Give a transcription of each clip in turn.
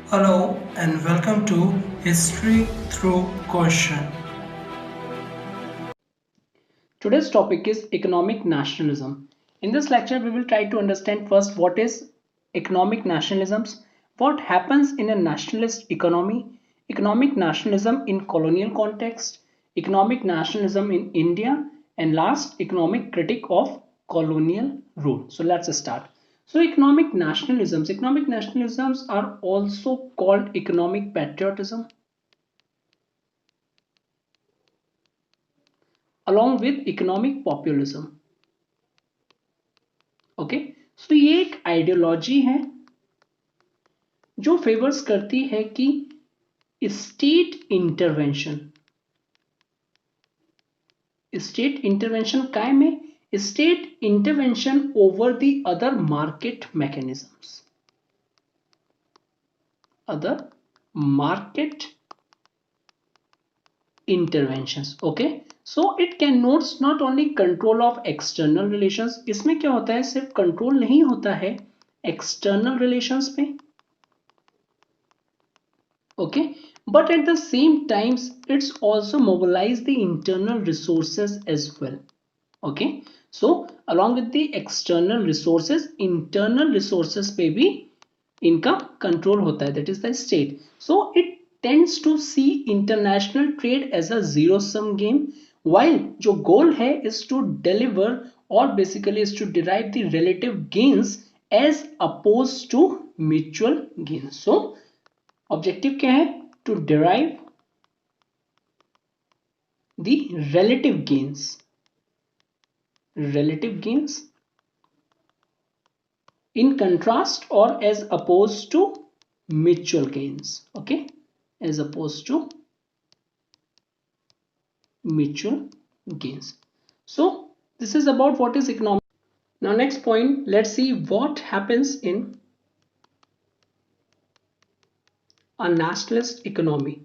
Hello and welcome to History Through Question. Today's topic is economic nationalism. In this lecture, we will try to understand first what is economic nationalisms, what happens in a nationalist economy, economic nationalism in colonial context, economic nationalism in India, and last, economic critique of colonial rule. So let's start. So economic nationalisms are also called economic patriotism along with economic populism. Okay so ये एक ideology है जो favours करती है कि state intervention काय में state intervention over the other market mechanisms other market interventions. Okay, so it connotes not only control of external relations. इसमें क्या होता है, सिर्फ कंट्रोल नहीं होता है एक्सटर्नल रिलेशंस पे, okay, but at the same times it's also mobilize the internal resources as well. Okay, so along with the external resources, internal resources पे भी इनका कंट्रोल होता है, that is the state. So it tends to see international trade as a zero sum game, while जो goal है is to deliver or basically is to derive the relative gains as opposed to mutual gains. So objective क्या है, to derive the relative gains in contrast or as opposed to mutual gains. Okay, as opposed to mutual gains. So this is about what is economic. Now next point, let's see what happens in a nationalist economy.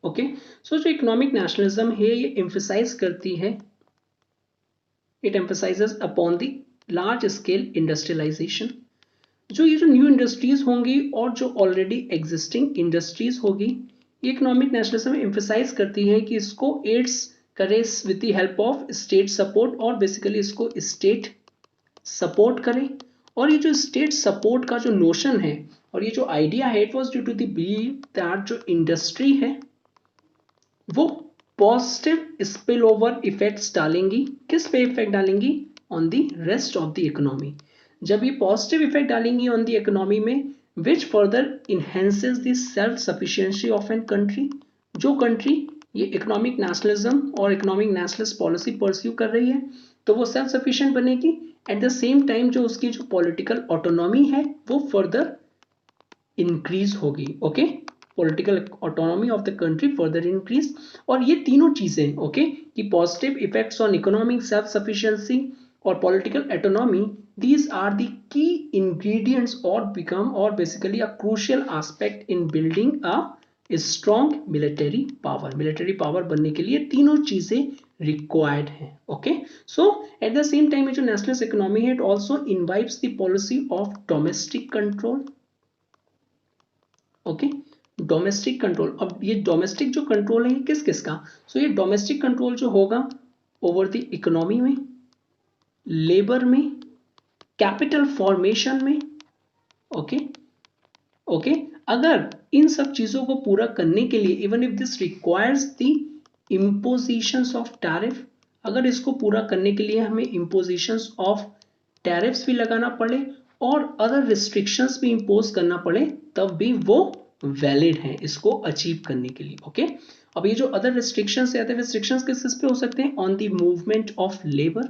Okay, so जो economic nationalism है ये emphasise करती है, it emphasises upon the large scale industrialisation. ये जो new industries होंगी और जो ऑलरेडी एग्जिस्टिंग इंडस्ट्रीज होगी, ये इकोनॉमिक नेशनलिज्म एम्फसाइज करती है कि इसको एड्स करे with the help of state support, और बेसिकली इसको स्टेट सपोर्ट करे. और ये जो स्टेट सपोर्ट का जो नोशन है और ये जो आइडिया है, it was due to the believe that जो इंडस्ट्री है वो पॉजिटिव स्पिल ओवर इफेक्ट्स डालेंगी. किस पे इफेक्ट डालेंगी, on the rest of the economy. जब ये पॉजिटिव इफेक्ट डालेंगी ऑन द इकोनॉमी में, which further enhances the self sufficiency of an country. जो कंट्री ये इकोनॉमिक नेशनलिज्म और इकोनॉमिक नेशनलिस्ट पॉलिसी परस्यू कर रही है तो वो सेल्फ सफिशिएंट बनेगी. एट द सेम टाइम जो उसकी जो पॉलिटिकल ऑटोनॉमी है वो फर्दर इंक्रीज होगी. Okay, political autonomy of the country further increase. और ये तीनों चीजें ओके कि positive effects on economic self sufficiency और political autonomy, these are the key ingredients or become or basically a crucial aspect in building a strong military power बनने के लिए तीनों चीजें required हैं. Okay, so at the same time जो nationalist economy है, it also imbibes the policy of domestic control. Okay, domestic control. अब ये डोमेस्टिक जो कंट्रोल है किस किस का, सो ये डोमेस्टिक कंट्रोल जो होगा ओवर द इकोनॉमी में, लेबर में, कैपिटल फॉर्मेशन में. ओके ओके, अगर इन सब चीजों को पूरा करने के लिए, even if this requires the impositions of tariff, अगर इसको पूरा करने के लिए हमें इम्पोजिशंस ऑफ टैरिफ्स भी लगाना पड़े और अदर रिस्ट्रिक्शंस भी इंपोज करना पड़े, तब भी वो वैलिड है इसको अचीव करने के लिए. ओके, अब ये जो अदर रिस्ट्रिक्शंस है, अदर रिस्ट्रिक्शंस किस पे हो सकते हैं, on the movement of labour.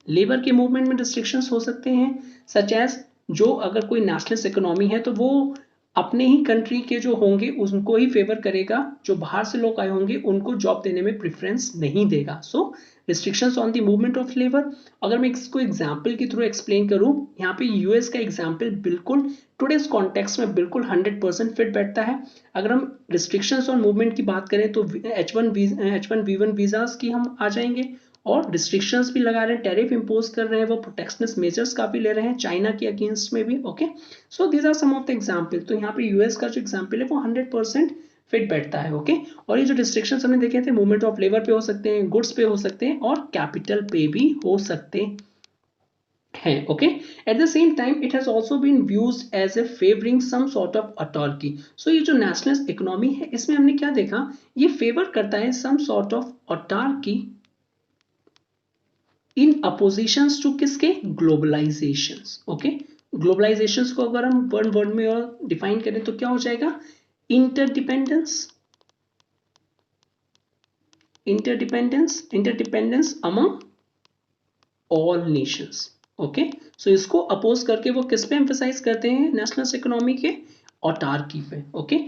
Labour के मूवमेंट में रिस्ट्रिक्शंस हो सकते हैं, सच एज जो अगर कोई नेशनलिस्ट इकोनॉमी है तो वो अपने ही कंट्री के जो होंगे उनको ही फेवर करेगा, जो बाहर से लोग आए होंगे उनको जॉब देने में प्रेफरेंस नहीं देगा. So restrictions on the movement of labour. अगर मैं इसको एग्जांपल के थ्रू एक्सप्लेन करूं, यहाँ पे यूएस का एग्जांपल बिल्कुल टुडेस कॉन्टेक्स्ट में बिल्कुल 100% फिट बैठता है. अगर हम रिस्ट्रिक्शंस ऑन मूवमेंट की बात करें तो H1B1 वीजास की हम आ जाएंगे, और रिस्ट्रिक्शंस भी लगा रहे हैं, टैरिफ इंपोज कर रहे हैं, वो प्रोटेक्शनिस्ट मेजर्स काफी ले रहे हैं चाइना के अगेंस्ट में भी। Okay, so these are some of the example. तो यहाँ पे यूएस का जो एग्जांपल है वो 100% फिट बैठता है। ओके, और ये जो रिस्ट्रिक्शंस हमने देखे थे, मूवमेंट ऑफ लेबर पे हो सकते हैं, गुड्स पे हो सकते हैं और कैपिटल पे भी हो सकते हैं। Okay, at the same time it has also been used as a favouring some sort of authority. So ये जो नेशनलिस्ट इकोनॉमी है इसमें हमने क्या देखा, ये फेवर करता है some sort of authority in oppositions to किसके, ग्लोबलाइजेशंस। ओके, ग्लोबलाइजेशंस को अगर हम वन वर्ड में और डिफाइन करें तो क्या हो जाएगा, interdependence, interdependence among all nations. Okay, so इसको अपोज करके वो किस पे एम्फसाइज करते हैं, नेशनलिस्ट इकोनॉमी के ऑटार्की पे। ओके,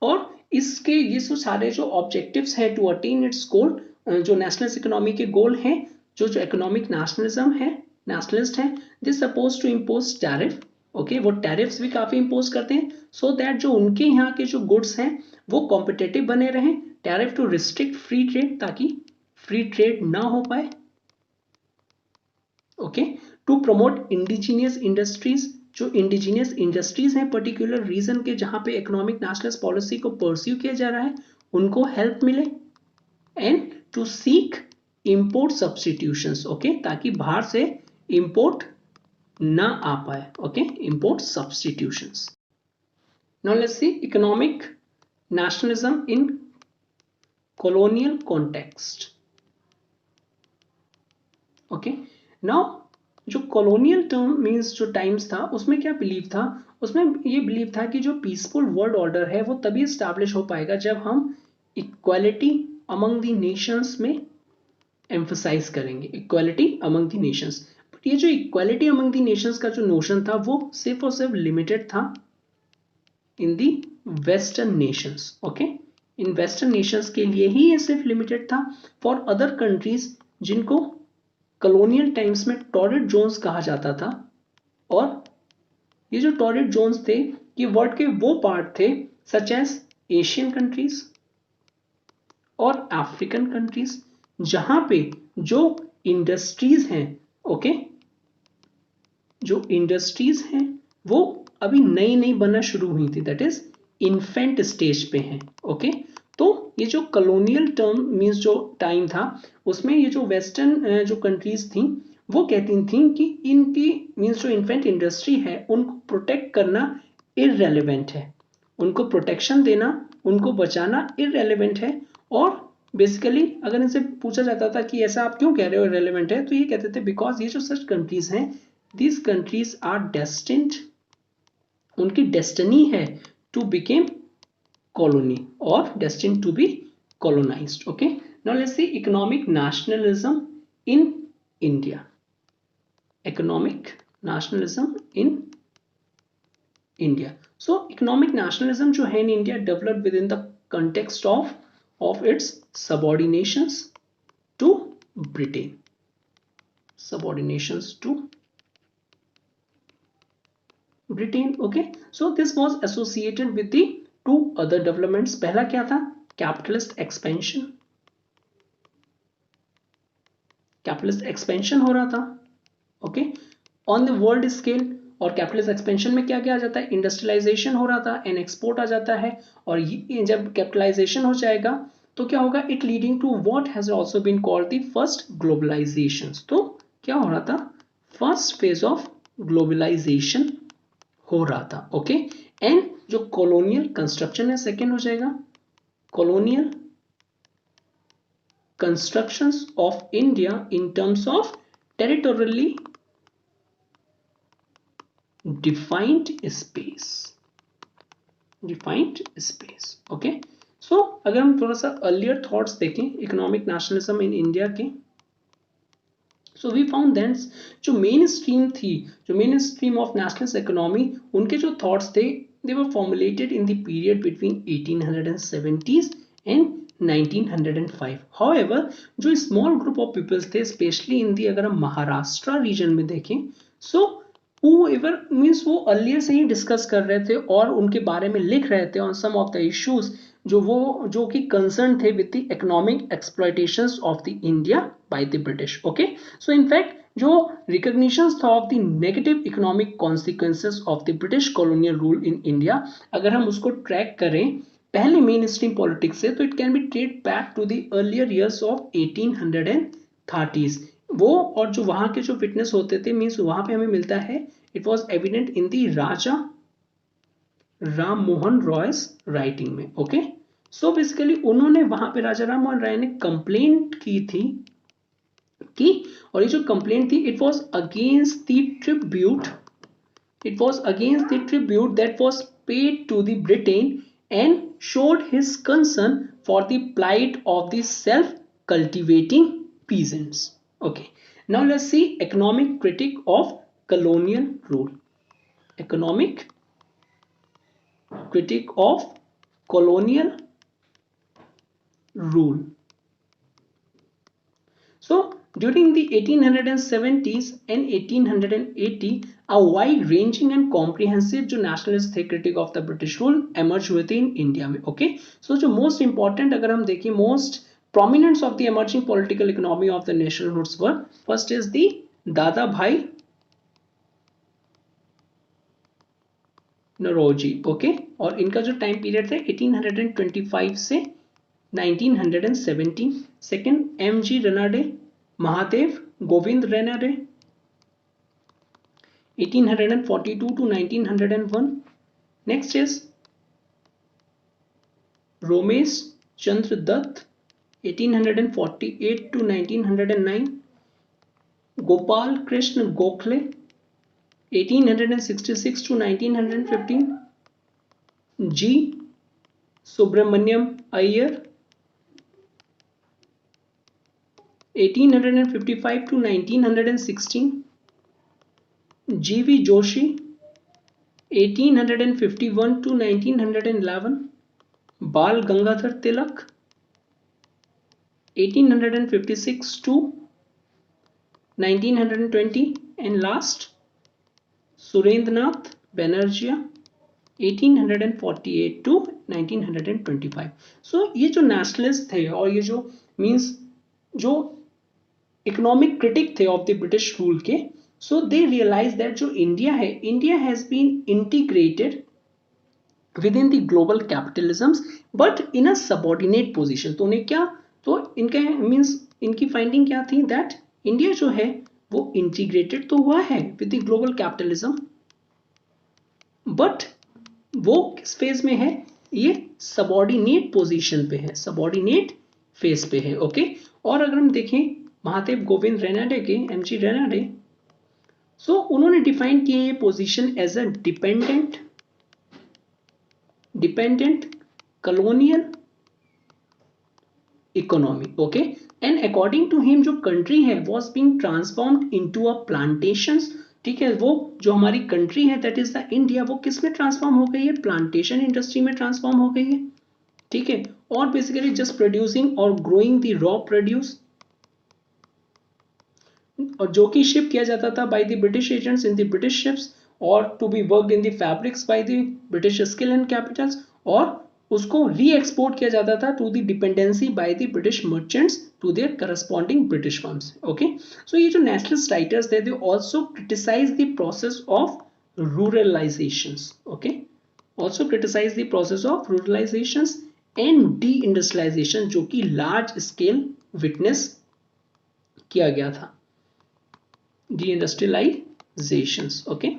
और इसके ये सारे जो ऑब्जेक्टिव्स हैं टू अटेन इट्स गोल, जो नेशनलिस्ट इकोनॉमी के गोल हैं, जो इकोनॉमिक नेशनलिज्म है, नेशनलिस्ट है, this suppose to impose tariff. Okay, वो टैरिफ्स भी काफी इंपोज करते हैं सो दैट जो उनके यहाँ के जो गुड्स हैं वो कॉम्पिटेटिव बने रहें। Tariff to restrict free trade, ताकि फ्री ट्रेड ना हो पाए। Okay, to promote indigenous industries, जो इंडिजीनियस इंडस्ट्रीज हैं पर्टिकुलर रीजन के जहां पे इकोनॉमिक नेशनलिस्ट पॉलिसी को परस्यू किया जा रहा है उनको हेल्प मिले। And to seek import substitutions, okay, ताकि बाहर से इंपोर्ट ना आ पाए। Okay, import substitutions. Now let's see economic nationalism in colonial context. Okay, now जो कॉलोनियल टर्म मीन्स जो टाइम्स था उसमें क्या बिलीव था, उसमें ये बिलीव था कि जो पीसफुल वर्ल्ड ऑर्डर है वो तभी स्टैब्लिश हो पाएगा जब हम इक्वालिटी अमंग द नेशंस में एम्फसाइज करेंगे, equality among the Nations. But ये जो इक्वालिटी अमंग द नेशंस का जो नोशन था वो सिर्फ और सिर्फ लिमिटेड था in the western nations. Okay, in western nations के लिए ही ये सिर्फ लिमिटेड था। फॉर अदर कंट्रीज जिनको कॉलोनियल टाइम्स में टॉरिड जोन्स कहा जाता था, और ये जो टॉरिड जोन्स थे ये वर्ल्ड के वो पार्ट थे सच एज एशियन कंट्रीज और अफ्रीकन कंट्रीज जहां पे जो इंडस्ट्रीज हैं, ओके, जो इंडस्ट्रीज हैं वो अभी नई नई बनना शुरू हुई थी, दैट इज इन्फेंट स्टेज पे हैं। ओके, तो ये जो कॉलोनियल टर्म मींस जो टाइम था उसमें ये जो वेस्टर्न जो कंट्रीज थी वो कहती थी कि इनकी मींस जो इन्फेंट इंडस्ट्री है उनको प्रोटेक्ट करना इररेलेवेंट है, उनको प्रोटेक्शन देना, उनको बचाना इररेलेवेंट है। और बेसिकली अगर इनसे पूछा जाता था कि ऐसा आप क्यों कह रहे हो इररेलेवेंट है, तो ये कहते थे बिकॉज ये जो सच कंट्रीज हैं दीज कंट्रीज आर डेस्टिन्ड, उनकी डेस्टिनी है to became colony or destined to be colonized. Okay, now let's see economic nationalism in India. Economic nationalism in India. So economic nationalism जो है in India developed within the context of its subordinations to Britain, subordinations to Britain. Okay, so this was associated with the to other developments. पहला क्या था, capitalist expansion, capitalist expansion हो रहा था। Okay, on the world scale. और capitalist expansion में क्या क्या आ जाता है, इंडस्ट्रियलाइजेशन हो रहा था एंड एक्सपोर्ट आ जाता है। और ये जब कैपिटलाइजेशन हो जाएगा तो क्या होगा, it leading to what has also been called the first globalisation. तो क्या हो रहा था, फर्स्ट फेज ऑफ ग्लोबलाइजेशन हो रहा था। ओके, एंड जो कॉलोनियल कंस्ट्रक्शन है सेकेंड हो जाएगा, colonial constructions of India in terms of territorially defined space, defined space. Okay, so अगर हम थोड़ा सा अर्लियर थॉट्स देखें इकोनॉमिक नेशनलिज्म इन इंडिया के, सो वी फाउंड दैट जो मेन स्ट्रीम थी, जो mainstream of nationalist economy, उनके जो थॉट्स थे they were formulated in the period between 1870s and 1905. However, जो small group of peoples थे, especially in the अगर हम महाराष्ट्र रीजन में देखें, so whoever means वो earlier से ही डिस्कस कर रहे थे और उनके बारे में लिख रहे थे on some of the issues जो कि कंसर्न थे with the economic exploitations of the India by the British. Okay, so in fact जो रिकॉग्निशन था of the negative economic consequences of the British colonial rule in India, अगर हम उसको track करें पहले मेन स्ट्रीम पॉलिटिक्स से, तो it can be trade back to the earlier years of 1830s. वो और जो वहां के जो विटनेस होते थे, मीन्स वहां पे हमें मिलता है it was evident in the Raja Ram Mohan Royce writing में. ओके, सो बेसिकली उन्होंने वहां पे राजा राम मोहन राय ने कंप्लेंट की थी कि, और ये जो कंप्लेंट थी it was against the tribute, it was against the tribute that was paid to the Britain and showed his concern for the plight of the self-cultivating peasants. Okay, now let's see economic critique of colonial rule. Economic critique of colonial rule. So during the 1870s and 1880, a wide-ranging and comprehensive जो nationalist थे critic of the British rule emerge हुए थे in India में. Okay, so जो most important अगर हम देखें most prominents of the emerging political economy of the nationalhoods were, first is the दादा भाई नौरोजी. ओके, और इनका जो टाइम पीरियड था 1825 से 1917. Second M G Ranade, Mahadev Govind Ranade 1842 to 1901. Next is Romesh Chandra Dutt 1848 to 1909. Gopal Krishna Gokhale 1866 to 1915. G Subramaniam Iyer 1855 to 1916. G.V. Joshi 1851 to 1911. Bal Gangadhar Tilak 1856 to 1920. And last Surendranath Banerjee 1848 to 1925. So ये जो nationalist थे और ये जो मीन्स जो इकोनॉमिक क्रिटिक थे ऑफ द ब्रिटिश रूल के, so they realise that जो इंडिया है, India has been integrated within the global capitalism but in a subordinate position. तो उन्हें क्या, तो इनका मीन्स इनकी फाइंडिंग क्या थी, दैट इंडिया जो है वो इंटीग्रेटेड तो हुआ है with the global capitalism, but वो किस फेज में है, ये सबऑर्डिनेट पोजीशन पे है, सबऑर्डिनेट फेज पे है. ओके, और अगर हम देखें महादेव गोविंद रेनाडे के, एमजी रेनाडे, सो उन्होंने डिफाइन किया ये position as a dependent colonial economy. Okay, and according to him जो कंट्री है was being transformed into a plantations. ठीक है, वो जो हमारी कंट्री है दैट इज द इंडिया, वो किस में ट्रांसफॉर्म हो गई है, प्लांटेशन इंडस्ट्री में ट्रांसफॉर्म हो गई है. ठीक है, और बेसिकली जस्ट प्रोड्यूसिंग और ग्रोइंग द रॉ प्रोड्यूस, और जो कि शिप किया जाता था by the British agents in the British ships और to be worked in the fabrics by the British skill and capitals, और उसको री एक्सपोर्ट किया जाता था to the dependency by the British merchants to their corresponding British firms. Okay, so ये जो nationalist writers थे, they also criticise the process of ruralisations. Okay, also criticise the process of ruralisations and deindustrialisation, जो कि large scale witness किया गया था, de-industrializations. Okay,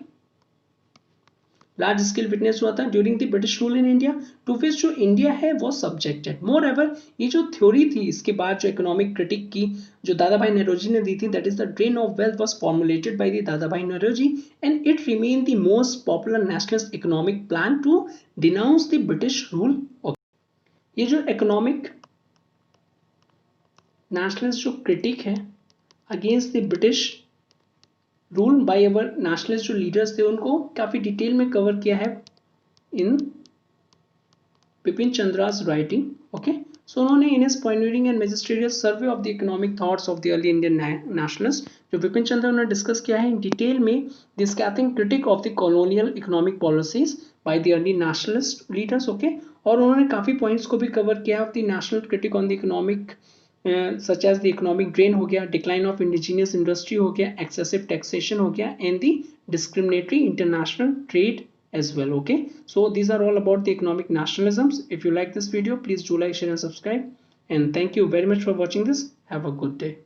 large scale witness हुआ था during the British rule in India, to which जो India है वो सब्जेक्टेड. मोर एवर ये जो थ्योरी थी इसके बाद जो इकोनॉमिक क्रिटिक की जो दादा भाई नौरोजी ने दी थी, that is the drain of wealth was formulated by the Dadabhai Naoroji and it remain the most popular nationalist economic plan to denounce the British rule. ये जो इकोनॉमिक नेशनलिस्ट जो क्रिटिक है against the British rule by our nationalist जो leaders थे, उनको काफी detail में cover किया है in Bipin Chandra's writing. Okay, so उन्होंने in his pioneering and magisterial survey of the economic thoughts of the early Indian nationalist, जो बिपिन चंद्र उन्होंने डिस्कस किया है इन डिटेल में the scathing critique of the colonial economic policies by the early nationalist leaders. Okay, और उन्होंने काफी points को भी कवर किया of the national critique on the economic such as the economic drain हो गया, डिक्लाइन ऑफ इंडिजीनियस इंडस्ट्री हो गया, एक्सेसिव टैक्सेशन हो गया, and the discriminatory international trade as well. Okay, so these are all about the economic nationalisms. If you like this video, please do like, share and subscribe, and thank you very much for watching this. Have a good day.